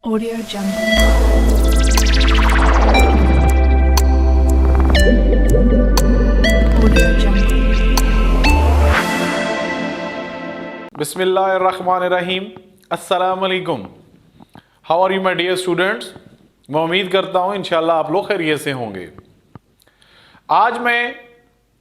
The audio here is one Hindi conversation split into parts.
Audio Jungle. Audio Jungle. बिस्मिल्लाहिर्रहमानिर्रहीम। अस्सलाम वालेकुम। How are you my dear students. मैं उम्मीद करता हूँ इंशाल्लाह आप लोग खैरियत से होंगे। आज मैं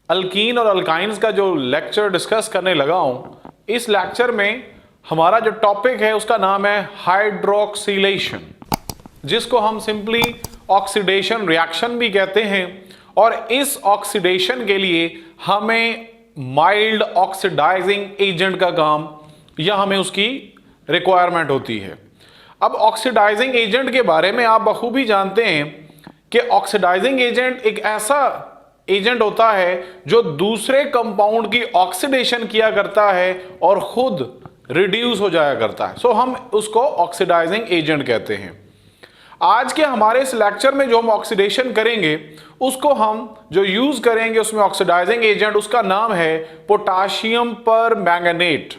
अल्कीन और अल्काइंस का जो लेक्चर डिस्कस करने लगा हूँ, इस लेक्चर में हमारा जो टॉपिक है उसका नाम है हाइड्रोक्सिलेशन, जिसको हम सिंपली ऑक्सीडेशन रिएक्शन भी कहते हैं। और इस ऑक्सीडेशन के लिए हमें माइल्ड ऑक्सीडाइजिंग एजेंट का काम या हमें उसकी रिक्वायरमेंट होती है। अब ऑक्सीडाइजिंग एजेंट के बारे में आप बखूबी जानते हैं कि ऑक्सीडाइजिंग एजेंट एक ऐसा एजेंट होता है जो दूसरे कंपाउंड की ऑक्सीडेशन किया करता है और खुद रिड्यूस हो जाया करता है। सो हम उसको ऑक्सीडाइजिंग एजेंट कहते हैं। आज के हमारे इस लेक्चर में जो हम ऑक्सीडेशन करेंगे उसको हम जो यूज करेंगे उसमें ऑक्सीडाइजिंग एजेंट, उसका नाम है पोटाशियम पर मैंगनेट।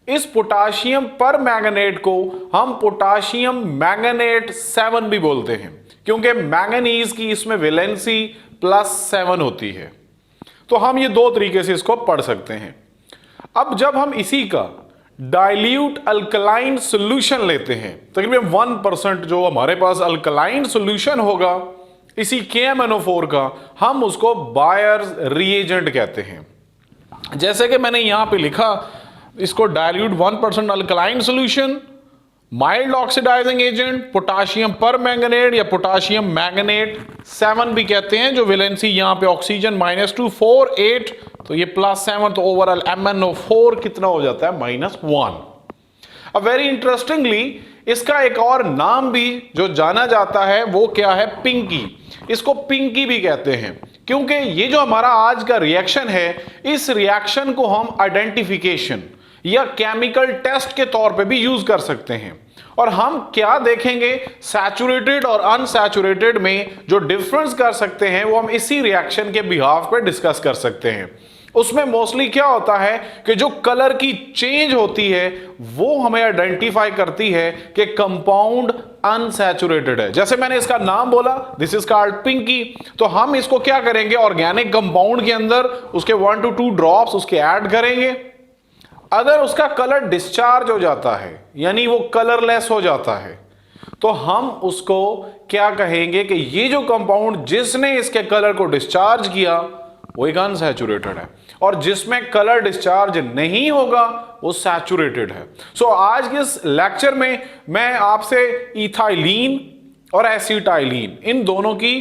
इस पोटाशियम पर मैंगनेट को हम पोटाशियम मैंगनेट 7 भी बोलते हैं, क्योंकि मैंगनीज की इसमें वैलेंसी +7 होती है। तो हम ये दो तरीके से इसको पढ़ सकते हैं। अब जब हम इसी का डाइल्यूट अल्कलाइन सॉल्यूशन लेते हैं, तकरीबन 1% जो हमारे पास अल्कलाइन सॉल्यूशन होगा इसी KMnO4 का, हम उसको बायर्स रिएजेंट कहते हैं। जैसे कि मैंने यहां पे लिखा, इसको dilute 1% alkaline solution, mild oxidizing agent, potassium permanganate या पोटाशियम मैंगनेट 7 भी कहते हैं, जो वैलेंसी यहां पे ऑक्सीजन -2 4 8, तो ये +7, तो ओवरऑल MnO4 कितना हो जाता है -1। अब वेरी इंटरेस्टिंगली इसका एक और नाम भी जो जाना जाता है वो क्या है, पिंकी। इसको पिंकी भी कहते हैं, क्योंकि ये जो हमारा आज का रिएक्शन है, इस रिएक्शन को हम आइडेंटिफिकेशन या केमिकल टेस्ट के तौर पे भी यूज कर सकते हैं। और हम क्या देखेंगे, सैचुरेटेड और अनसैचुरेटेड में जो डिफरेंस कर सकते हैं वो हम इसी रिएक्शन के बिहाफ पे डिस्कस कर सकते हैं। उसमें मोस्टली क्या होता है कि जो कलर की चेंज होती है वो हमें आइडेंटिफाई करती है कि कंपाउंड अनसैचुरेटेड है। जैसे मैंने इसका नाम बोला, दिस इज कॉल्ड पिंकी, तो हम इसको क्या करेंगे, ऑर्गेनिक कंपाउंड के अंदर उसके 1 to 2 ड्रॉप्स उसके ऐड करेंगे। अगर उसका कलर डिस्चार्ज हो जाता है, यानी वो कलरलेस हो जाता है, तो हम उसको क्या कहेंगे कि ये जो कंपाउंड जिसने इसके कलर को डिस्चार्ज किया वो एक अनसैचुरेटेड है, और जिसमें कलर डिस्चार्ज नहीं होगा वो सैचुरेटेड है। सो आज के इस लेक्चर में मैं आपसे इथाइलीन और एसिटाइलीन इन दोनों की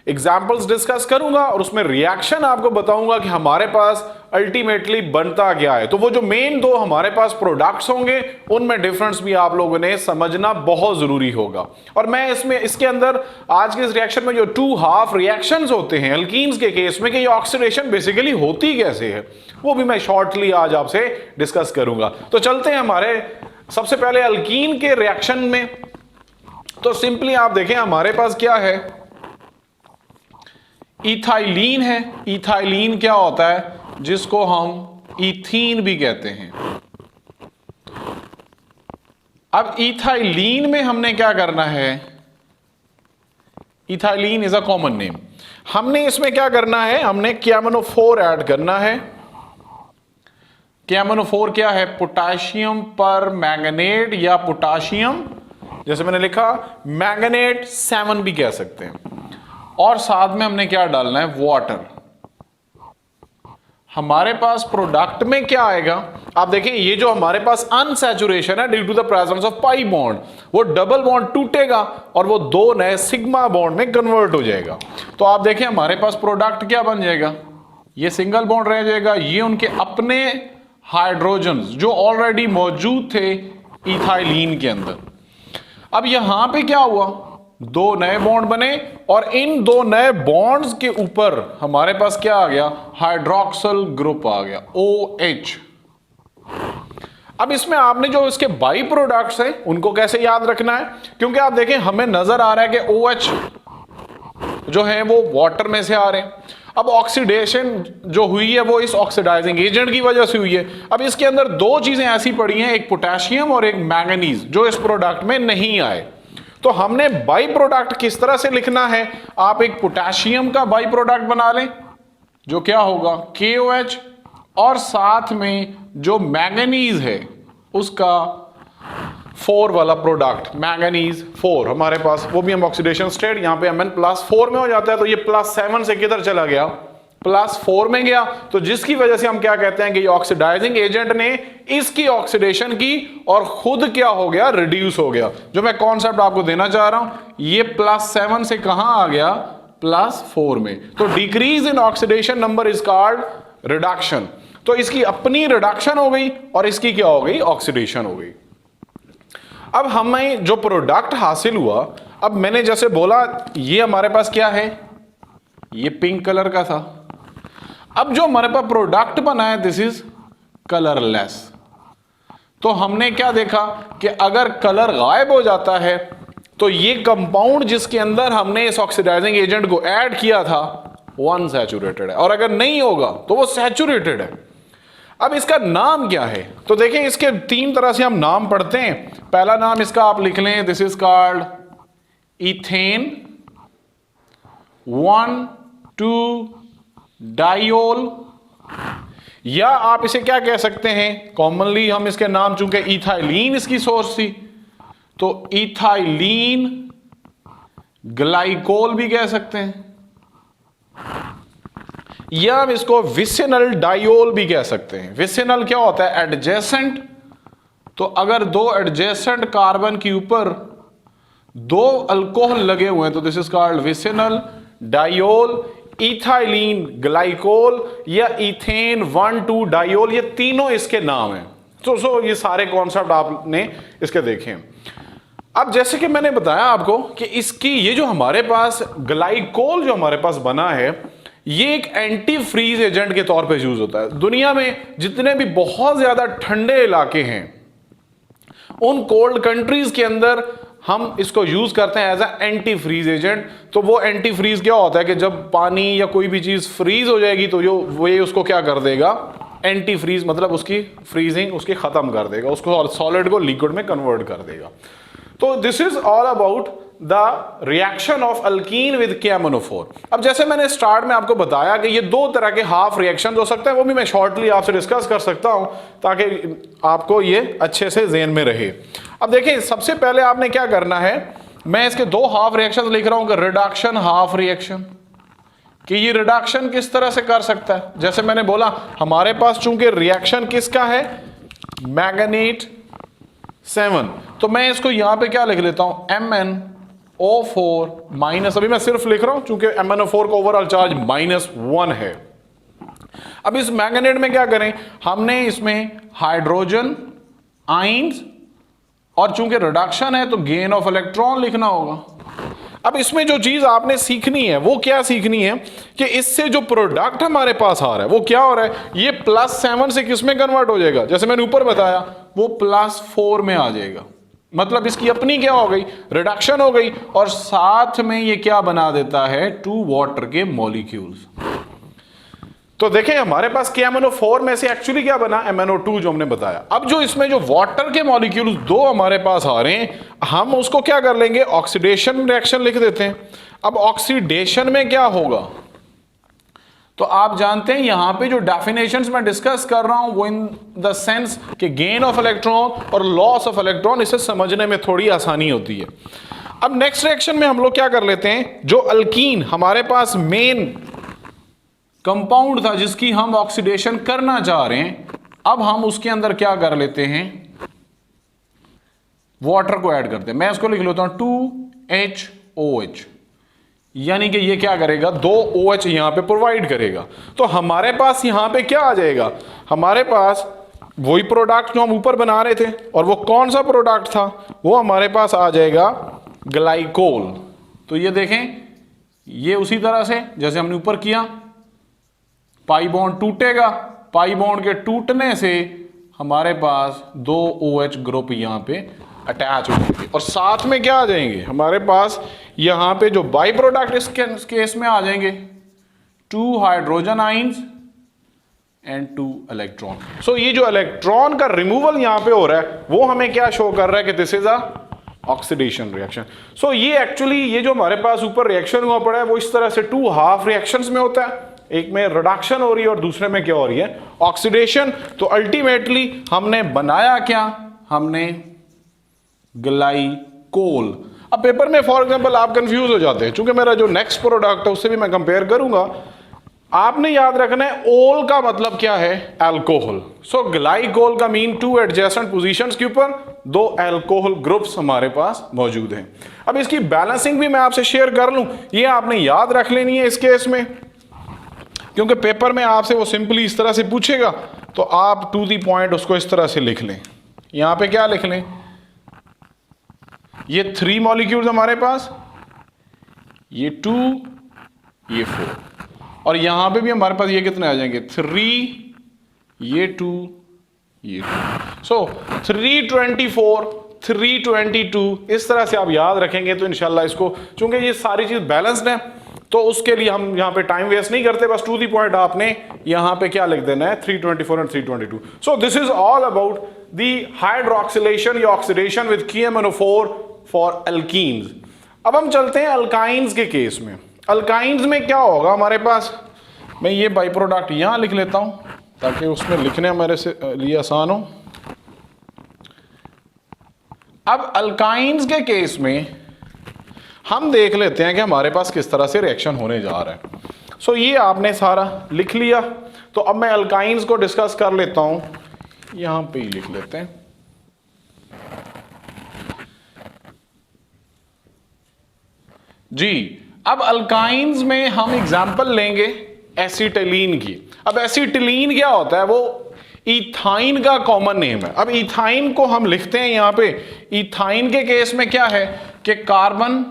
एग्जाम्पल्स डिस्कस करूंगा और उसमें रिएक्शन आपको बताऊंगा कि हमारे पास अल्टीमेटली बनता क्या है। तो वो जो मेन दो हमारे पास प्रोडक्ट्स होंगे उनमें डिफरेंस भी आप लोगों ने समझना बहुत जरूरी होगा। और मैं इसके अंदर आज के इस रिएक्शन में जो 2 हाफ रिएक्शंस होते हैं अल्कीन्स के केस में, कि ये ऑक्सीडेशन बेसिकली होती कैसे है, वो भी मैं शॉर्टली आज आपसे डिस्कस करूंगा। तो चलते हैं हमारे सबसे पहले अल्कीन के रिएक्शन में। तो सिंपली आप देखें हमारे पास क्या है, इथाइलीन है। इथाइलीन क्या होता है, जिसको हम इथीन भी कहते हैं। अब इथाइलीन में हमने क्या करना है, ethylene is a common name. हमने इसमें क्या करना है, हमने KMnO4 ऐड करना है। KMnO4 क्या है, पोटाशियम पर मैंगनेट या पोटाशियम, जैसे मैंने लिखा मैंगनेट 7 भी कह सकते हैं। और साथ में हमने क्या डालना है, वाटर। हमारे पास प्रोडक्ट में क्या आएगा, आप देखें ये जो हमारे पास अनसैचुरेशन है due to the presence of pi bond, वो डबल बॉन्ड टूटेगा और वो 2 नए सिग्मा बॉन्ड में कन्वर्ट हो जाएगा। तो आप देखें हमारे पास प्रोडक्ट क्या बन जाएगा, ये सिंगल बॉन्ड रह जाएगा, ये उनके अपने हाइड्रोजन जो ऑलरेडी मौजूद थे इथाइलीन के अंदर। अब यहां पे क्या हुआ, 2 नए बॉन्ड बने और इन 2 नए बॉन्ड्स के ऊपर हमारे पास क्या आ गया, हाइड्रोक्सिल ग्रुप आ गया, OH। अब इसमें आपने जो इसके बाई प्रोडक्ट्स हैं उनको कैसे याद रखना है, क्योंकि आप देखें हमें नजर आ रहा है कि OH जो है वो वाटर में से आ रहे हैं। अब ऑक्सीडेशन जो हुई है वो इस ऑक्सीडाइजिंग एजेंट की वजह से हुई है। अब इसके अंदर दो चीजें ऐसी पड़ी हैं, एक पोटेशियम और एक मैंगनीज, जो इस प्रोडक्ट में नहीं आए। तो हमने बाई प्रोडक्ट किस तरह से लिखना है, आप एक पोटेशियम का बाई प्रोडक्ट बना लें जो क्या होगा KOH, और साथ में जो मैंगनीज है उसका 4 वाला प्रोडक्ट मैंगनीज 4 हमारे पास, वो भी हम ऑक्सीडेशन स्टेट यहाँ पे Mn+4 में हो जाता है, तो ये +7 से किधर चला गया, +4 में गया। तो जिसकी वजह से हम क्या कहते हैं कि ये ऑक्सीडाइजिंग एजेंट ने इसकी ऑक्सीडेशन की और खुद क्या हो गया, रिड्यूस हो गया। जो मैं कॉन्सेप्ट आपको देना चाह रहा हूं, ये +7 से कहां आ गया, +4 में। तो decrease in oxidation number is called reduction. तो इसकी अपनी रिडक्शन हो गई और इसकी क्या हो गई, ऑक्सीडेशन हो गई। अब हमें जो प्रोडक्ट हासिल हुआ, अब मैंने जैसे बोला ये हमारे पास क्या है, ये पिंक कलर का था। अब जो हमारे पास प्रोडक्ट बना है दिस इज कलरलेस। तो हमने क्या देखा कि अगर कलर गायब हो जाता है तो ये कंपाउंड जिसके अंदर हमने इस ऑक्सीडाइजिंग एजेंट को ऐड किया था वो अनसैचुरेटेड है, और अगर नहीं होगा तो वो सैचुरेटेड है। अब इसका नाम क्या है, तो देखें इसके 3 तरह से हम नाम पढ़ते हैं। पहला नाम इसका आप लिख लें, दिस इज कॉल्ड इथेन 1,2-डायोल, या आप इसे क्या कह सकते हैं, कॉमनली हम इसके नाम, चूंकि इथाइलीन इसकी सोर्स थी तो इथाइलीन ग्लाइकोल भी कह सकते हैं, या हम इसको विसिनल डायोल भी कह सकते हैं। विसिनल क्या होता है, एडजेसेंट। तो अगर 2 एडजेसेंट कार्बन के ऊपर 2 अल्कोहल लगे हुए हैं तो this is called vicinal diol, ethylene glycol या इथेन 1,2-डायोल, ये तीनों इसके नाम हैं। तो ये सारे कॉन्सेप्ट आपने इसके देखे। अब जैसे कि मैंने बताया आपको कि इसकी ये जो हमारे पास ग्लाइकोल जो हमारे पास बना है, ये एक एंटी फ्रीज एजेंट के तौर पे यूज होता है। दुनिया में जितने भी बहुत ज्यादा ठंडे इलाके हैं उन कोल्ड कंट्रीज के अंदर हम इसको यूज करते हैं as a anti freeze agent. तो वो एंटी फ्रीज क्या होता है कि जब पानी या कोई भी चीज फ्रीज हो जाएगी तो जो वो ये उसको क्या कर देगा, एंटी फ्रीज, मतलब उसकी फ्रीजिंग उसकी खत्म कर देगा, उसको सॉलिड को लिक्विड में कन्वर्ट कर देगा। तो this is all about the reaction of alkyne with KMnO4। अब जैसे मैंने स्टार्ट में आपको बताया कि ये 2 तरह के हाफ रिएक्शन हो सकते हैं, वो भी मैं शॉर्टली आपसे डिस्कस कर सकता हूं ताकि आपको ये अच्छे से ज़हन में रहे। अब देखिए सबसे पहले आपने क्या करना है, मैं इसके 2 हाफ रिएक्शन लिख रहा हूं, रिडक्शन हाफ रिएक्शन, कि ये रिडक्शन किस तरह से कर सकता है। जैसे मैंने बोला हमारे पास चूंकि रिएक्शन किसका है, मैंगनीट 7, तो मैं इसको यहां पे क्या लिख लेता हूं, MnO4 माइनस, अभी मैं सिर्फ लिख रहा हूं चूंकि MnO4 का ओवरऑल चार्ज -1 है। अब इस मैंगनेट में क्या करें, हमने इसमें हाइड्रोजन आइंस, और चूंकि रिडक्शन है तो गेन ऑफ इलेक्ट्रॉन लिखना होगा। अब इसमें जो चीज आपने सीखनी है वो क्या सीखनी है कि इससे जो प्रोडक्ट हमारे पास आ रहा है वो क्या हो रहा है, ये +7 से किस में कन्वर्ट हो जाएगा, जैसे मैंने ऊपर बताया वो +4 में आ जाएगा। मतलब इसकी अपनी क्या हो गई, रिडक्शन हो गई, और साथ में ये क्या बना देता है, 2 वाटर के मॉलिक्यूल्स। तो देखें हमारे पास KMnO4 में से एक्चुअली क्या बना, MnO2 जो हमने बताया। अब जो इसमें जो वाटर के मॉलिक्यूल्स 2 हमारे पास आ रहे हैं, हम उसको क्या कर लेंगे, ऑक्सीडेशन रिएक्शन लिख देते हैं। अब ऑक्सीडेशन में क्या होगा, तो आप जानते हैं यहां पे जो डेफिनेशंस मैं डिस्कस कर रहा हूं वो इन द सेंस कि गेन ऑफ इलेक्ट्रॉन और लॉस ऑफ इलेक्ट्रॉन, इसे समझने में थोड़ी आसानी होती है। अब नेक्स्ट रिएक्शन में हम लोग क्या कर लेते हैं, जो अल्कीन हमारे पास मेन कंपाउंड था जिसकी हम ऑक्सीडेशन करना चाह रहे हैं, अब हम उसके अंदर क्या कर लेते हैं, वाटर को ऐड करते हैं। मैं इसको लिख लेता हूं 2HOH, यानी कि ये क्या करेगा, 2 OH यहां पे प्रोवाइड करेगा। तो हमारे पास यहां पे क्या आ जाएगा, हमारे पास वही प्रोडक्ट जो हम ऊपर बना रहे थे, और वो कौन सा प्रोडक्ट था, वो हमारे पास आ जाएगा ग्लाइकोल। तो ये देखें, ये उसी तरह से जैसे हमने ऊपर किया, पाई बॉन्ड टूटेगा, पाई बॉन्ड के टूटने से हमारे पास 2 OH ग्रुप यहां पे अटैच हो जाएंगे, और साथ में क्या आ जाएंगे, हमारे पास यहां पे जो बाई प्रोडक्ट इस केस में आ जाएंगे 2 हाइड्रोजन आइंस एंड 2 इलेक्ट्रॉन। सो ये जो इलेक्ट्रॉन का रिमूवल यहां पे हो रहा है वो हमें क्या शो कर रहा है कि this is a oxidation reaction. So ये एक्चुअली ये जो हमारे पास ऊपर रिएक्शन हुआ पड़ा है वो इस तरह से 2 हाफ रिएक्शंस में होता है, एक में रिडक्शन हो रही है और दूसरे में क्या हो रही है, ऑक्सीडेशन। तो अल्टीमेटली हमने बनाया क्या, हमने ग्लाइकोल। अब पेपर में फॉर एग्जांपल आप कंफ्यूज हो जाते हैं, चूंकि मेरा जो नेक्स्ट प्रोडक्ट है उससे भी मैं कंपेयर करूंगा। आपने याद रखना है ओल का मतलब क्या है, अल्कोहल। सो ग्लाइकोल का मीन 2 एडजेसेंट पोजीशंस के ऊपर 2 अल्कोहल ग्रुप्स हमारे पास मौजूद हैं। अब इसकी बैलेंसिंग भी मैं आपसे शेयर कर लूं, ये आपने याद रख लेनी है इस केस में, क्योंकि पेपर में आपसे वो सिंपली इस तरह से पूछेगा तो आप टू दी पॉइंट उसको इस तरह से लिख लें। यहां पे क्या लिख लें, ये 3 मॉलिक्यूल्स हमारे पास, ये 2, ये 4, और यहां पे भी हमारे पास ये कितने आ जाएंगे, 3, ये 2, ये 2। सो 324, 322 इस तरह से आप याद रखेंगे तो इंशाल्लाह इसको, चूंकि ये सारी चीज बैलेंस्ड है तो उसके लिए हम यहां पे टाइम वेस्ट नहीं करते, बस टू दी पॉइंट आपने यहां पे क्या लिख देना है, 324 and 322। So this is all about the hydroxylation या oxidation with KMnO4 for alkenes. अब हम चलते हैं अल्काइंस के केस में। अल्काइंस में क्या होगा हमारे पास, मैं ये बाई प्रोडक्ट यहां लिख लेता हूं ताकि उसमें लिखने हमारे से लिए आसान हो। अब अल्काइंस के केस में हम देख लेते हैं कि हमारे पास किस तरह से रिएक्शन होने जा रहा है। सो ये आपने सारा लिख लिया, तो अब मैं अल्काइंस को डिस्कस कर लेता हूं, यहां पे ही लिख लेते हैं। जी, अब अल्काइंस में हम एग्जांपल लेंगे एसिटिलीन की। अब एसिटिलीन क्या होता है, वो इथाइन का कॉमन नेम है। अब इथाइन को हम लिखते हैं यहां पे, इथाइन के केस में क्या है कि carbon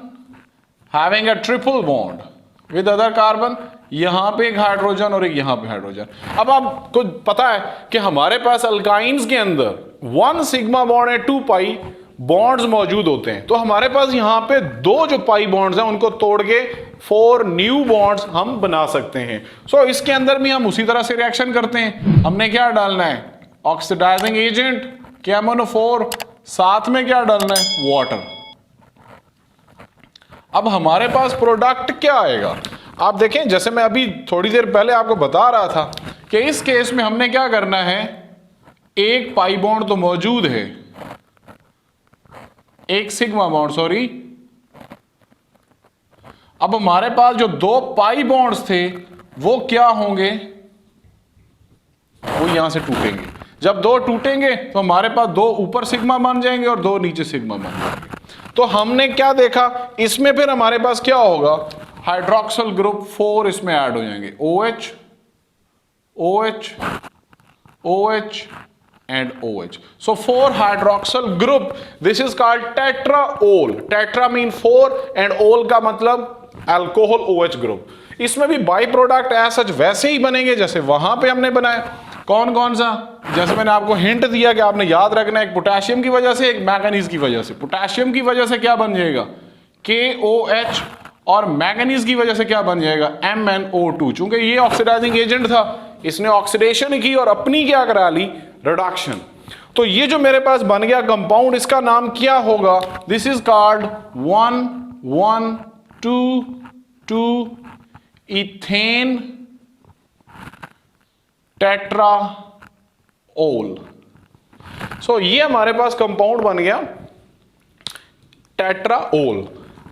having a triple bond with other carbon, यहां पे एक हाइड्रोजन और एक यहां पे हाइड्रोजन। अब आपको पता है कि हमारे पास अल्काइंस के अंदर 1 सिग्मा बॉन्ड है, 2 पाई बॉन्ड्स मौजूद होते हैं। तो हमारे पास यहां पे 2 जो पाई बॉन्ड्स हैं उनको तोड़ के 4 न्यू बॉन्ड्स हम बना सकते हैं। सो इसके अंदर भी हम उसी तरह से रिएक्शन करते हैं। हमने क्या डालना है, ऑक्सीडाइजिंग एजेंट KMnO4, साथ में क्या डालना है, वाटर। अब हमारे पास प्रोडक्ट क्या आएगा, आप देखें, जैसे मैं अभी थोड़ी देर पहले आपको बता रहा था कि इस केस में हमने क्या करना है, एक पाई बॉन्ड तो मौजूद है, एक सिग्मा बॉन्ड, सॉरी। अब हमारे पास जो 2 पाई बॉन्ड्स थे वो क्या होंगे, वो यहां से टूटेंगे। जब 2 टूटेंगे तो हमारे पास 2 ऊपर सिग्मा बन जाएंगे और 2 नीचे सिग्मा बन जाएंगे। तो हमने क्या देखा, इसमें फिर हमारे पास क्या होगा, हाइड्रोक्सिल ग्रुप 4 इसमें ऐड हो जाएंगे, OH, OH, OH and OH. So 4 hydroxyl group. This is called tetraol. Tetra mean 4 and ol का मतलब alcohol OH group. इसमें भी बाई प्रोडक्ट ऐसा वैसे ही बनेंगे जैसे वहां पे हमने बनाया। कौन कौन सा, जैसे मैंने आपको हिंट दिया कि आपने याद रखना है, एक पोटेशियम की वजह से, एक मैंगनीज की वजह से। पोटेशियम की वजह से क्या बन जाएगा, KOH, और मैंगनीज की वजह से क्या बन जाएगा, MnO2। चूंकि ये ऑक्सीडाइजिंग एजेंट था, इसने ऑक्सीडेशन की और अपनी क्या करा ली, रिडक्शन। तो ये जो मेरे पास बन गया कंपाउंड, इसका नाम क्या होगा, दिस इज कॉल्ड 1,1,2,2 इथेन टेट्राओल। सो ये हमारे पास कंपाउंड बन गया टेट्राओल।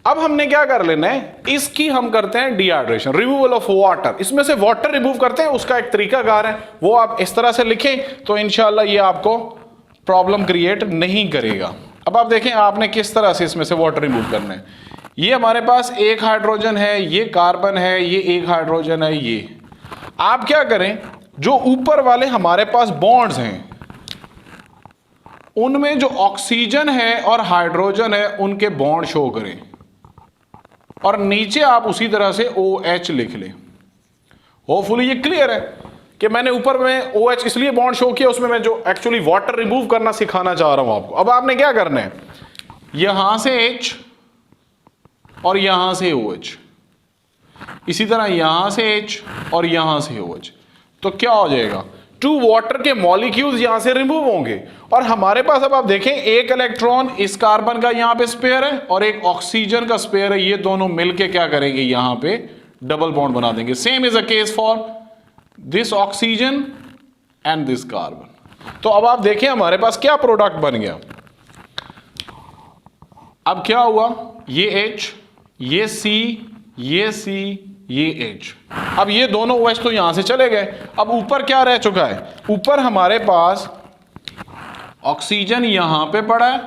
अब हमने क्या कर लेना है, इसकी हम करते हैं डिहाइड्रेशन, रिमूवल ऑफ वाटर। इसमें से वाटर रिमूव करते हैं, उसका एक तरीकाकार है, वो आप इस तरह से लिखें तो इंशाल्लाह ये आपको प्रॉब्लम क्रिएट नहीं करेगा। अब आप देखें आपने किस तरह से इसमें से वाटर रिमूव करना है। ये हमारे पास एक हाइड्रोजन है, ये कार्बन है, ये एक हाइड्रोजन है, ये आप क्या करें, जो ऊपर वाले हमारे पास बॉन्ड्स हैं उनमें जो ऑक्सीजन है और हाइड्रोजन है उनके बॉन्ड शो करें, और नीचे आप उसी तरह से OH लिख लें। होपफुली ये क्लियर है कि मैंने ऊपर में OH इसलिए बॉन्ड शो किया, उसमें मैं जो एक्चुअली वाटर रिमूव करना सिखाना चाह रहा हूं आपको। अब आपने क्या करना है, यहां से H और यहां से OH, इसी तरह यहां से H और यहां से OH। तो क्या हो जाएगा, 2 वाटर के मॉलिक्यूल्स यहां से रिमूव होंगे और हमारे पास, अब आप देखें, एक इलेक्ट्रॉन इस कार्बन का यहां पे स्पेयर है और एक ऑक्सीजन का स्पेयर है। ये दोनों मिलके क्या करेंगे, यहां पे डबल बॉन्ड बना देंगे। Same is a case for this oxygen and this carbon. तो अब आप देखें हमारे पास क्या प्रोडक्ट बन गया। अब क्या हुआ, ये H, ये C, ये C, ये H। अब ये दोनों OH तो यहां से चले गए। अब ऊपर क्या रह चुका है, ऊपर हमारे पास ऑक्सीजन यहां पे पड़ा है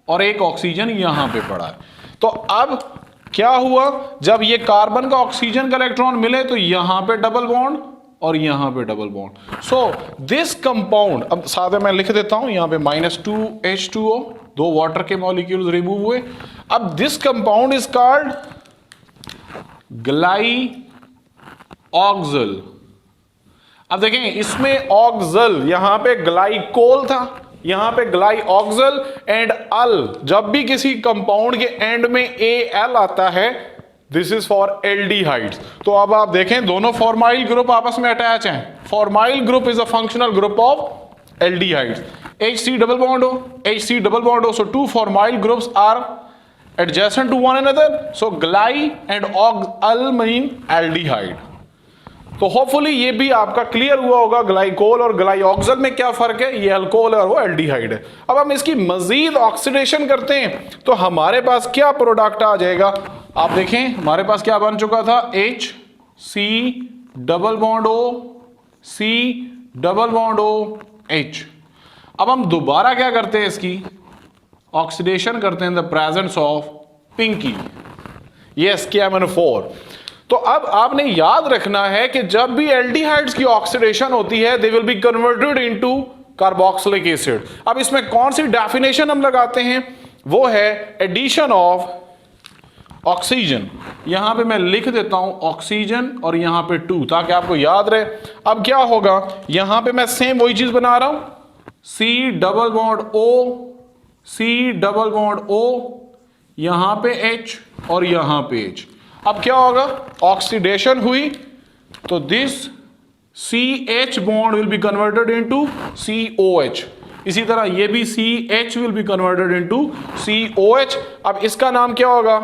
और एक ऑक्सीजन यहां पे पड़ा है। तो अब क्या हुआ, जब ये कार्बन का ऑक्सीजन का इलेक्ट्रॉन मिले तो यहां पे डबल बॉन्ड और यहां पे double bond. So this compound, अब साथ में मैं लिख देता हूं यहां पे -2H2O, 2 वाटर के मॉलिक्यूल्स रिमूव हुए। अब दिस कंपाउंड इज कॉल्ड ग्लाइऑक्सल। अब देखें इसमें ऑक्सल, यहां पे ग्लाइकोल था, यहां पे ग्लाइऑक्सल एंड अल। जब भी किसी कंपाउंड के एंड में AL आता है, दिस इज फॉर एल्डिहाइड्स। तो अब आप देखें दोनों फॉर्माइल ग्रुप आपस में अटैच हैं। Formyl group is a functional group of aldehydes. HC double bond हो, HC डबल बॉन्ड हो, so 2 formyl groups are adjacent to one another, so gly and al mean aldehyde। तो होपफुली ये भी आपका क्लियर हुआ होगा ग्लाइकोल और ग्लाइऑक्सल में क्या फर्क है, ये अल्कोहल है और वो एल्डिहाइड है। अब हम इसकी मजीद ऑक्सीडेशन करते हैं तो हमारे पास क्या प्रोडक्ट आ जाएगा, आप देखें हमारे पास क्या बन चुका था, HC double bond O, C double bond O, H। अब हम दोबारा क्या करते हैं, इसकी ऑक्सीडेशन करते हैं in the presence of pinky, yes KMnO4। तो अब आपने याद रखना है कि जब भी एल्डिहाइड्स की ऑक्सीडेशन होती है, दे will be converted into carboxylic acid. अब इसमें कौन सी डेफिनेशन हम लगाते हैं, वो है एडिशन ऑफ ऑक्सीजन। यहां पे मैं लिख देता हूं ऑक्सीजन और यहां पे 2, ताकि आपको याद रहे। अब क्या होगा, यहां पे मैं सेम वही चीज बना रहा हूं, C double bond O, C double bond O, यहां पे H और यहां पे H। अब क्या होगा, ऑक्सीडेशन हुई तो this CH bond will be converted into COH। इसी तरह ये भी CH will be converted into COH। अब इसका नाम क्या होगा,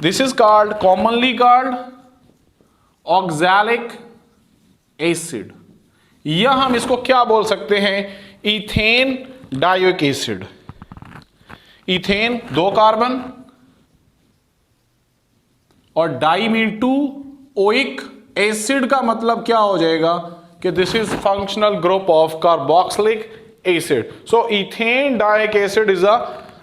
this is called, commonly called oxalic acid, या हम इसको क्या बोल सकते हैं, ethane dioic acid. Ethane 2 carbon और डाई मीन 2, ओइक एसिड का मतलब क्या हो जाएगा कि this is functional group of carboxylic acid. So ethane dioic acid is a,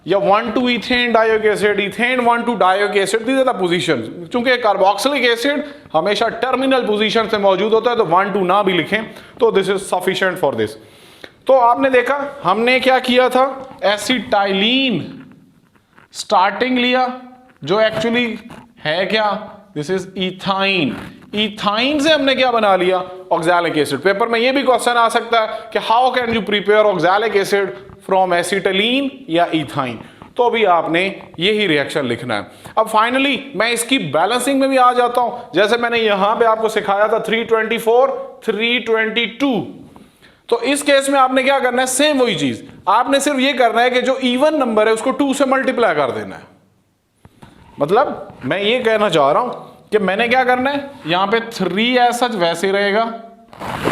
या 1,2 ethane dioic acid, ethane 1,2 dioic acid, these are the position. चूंकि कार्बोक्सिलिक एसिड हमेशा टर्मिनल पोजीशन से मौजूद होता है तो 1,2 ना भी लिखें तो this is sufficient for this. तो आपने देखा हमने क्या किया था, एसिटाइलिन स्टार्टिंग लिया, जो एक्चुअली है क्या, दिस इज इथाइन। इथाइन से हमने क्या बना लिया, ऑक्सैलिक एसिड। पेपर में ये भी क्वेश्चन आ सकता है कि how can you prepare oxalic acid from acetylene या इथाइन। तो भी आपने यही रिएक्शन लिखना है। अब फाइनली मैं इसकी बैलेंसिंग में भी आ जाता हूं, जैसे मैंने यहां पे आपको सिखाया था 324, 322। तो इस केस में आपने क्या करना है, सेम वही चीज, आपने सिर्फ ये करना है कि जो इवन नंबर है उसको 2 से मल्टीप्लाई कर देना है। मतलब मैं ये कहना चाह रहा हूं कि मैंने क्या करना है, यहां पे 3 ऐसा वैसे रहेगा।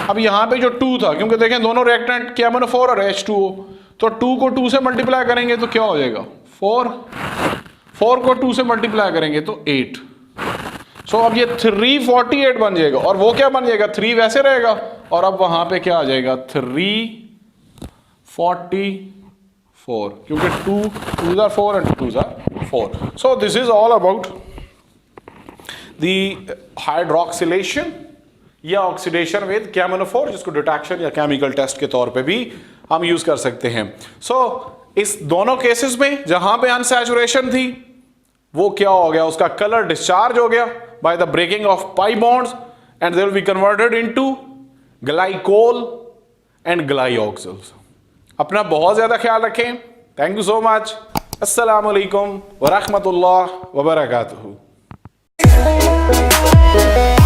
अब यहां पे जो 2 था, क्योंकि देखें दोनों रिएक्टेंट KMnO4 और H2O, तो 2 को 2 से मल्टीप्लाई करेंगे तो क्या हो जाएगा, 4। 4 को 2 से मल्टीप्लाई करेंगे तो 8। सो अब ये 348 बन जाएगा, और वो क्या बन जाएगा, 3 वैसे रहेगा, और अब वहां पे क्या आ जाएगा, 344, क्योंकि 2 2s are 4 and 2s are 4। So this is all about the hydroxylation या ऑक्सीडेशन विद KMnO4, जिसको डिटेक्शन या केमिकल टेस्ट के तौर पे भी हम यूज कर सकते हैं। सो इस दोनों केसेस में जहां पे अनसैचुरेशन थी, वो क्या हो गया, उसका कलर डिस्चार्ज हो गया by the breaking of pi bonds and they will be converted into glycol and glyoxals. अपना बहुत ज्यादा ख्याल रखें। Thank you so much. अस्सलाम वालेकुम व रहमतुल्लाह व बरकातहू। Hey.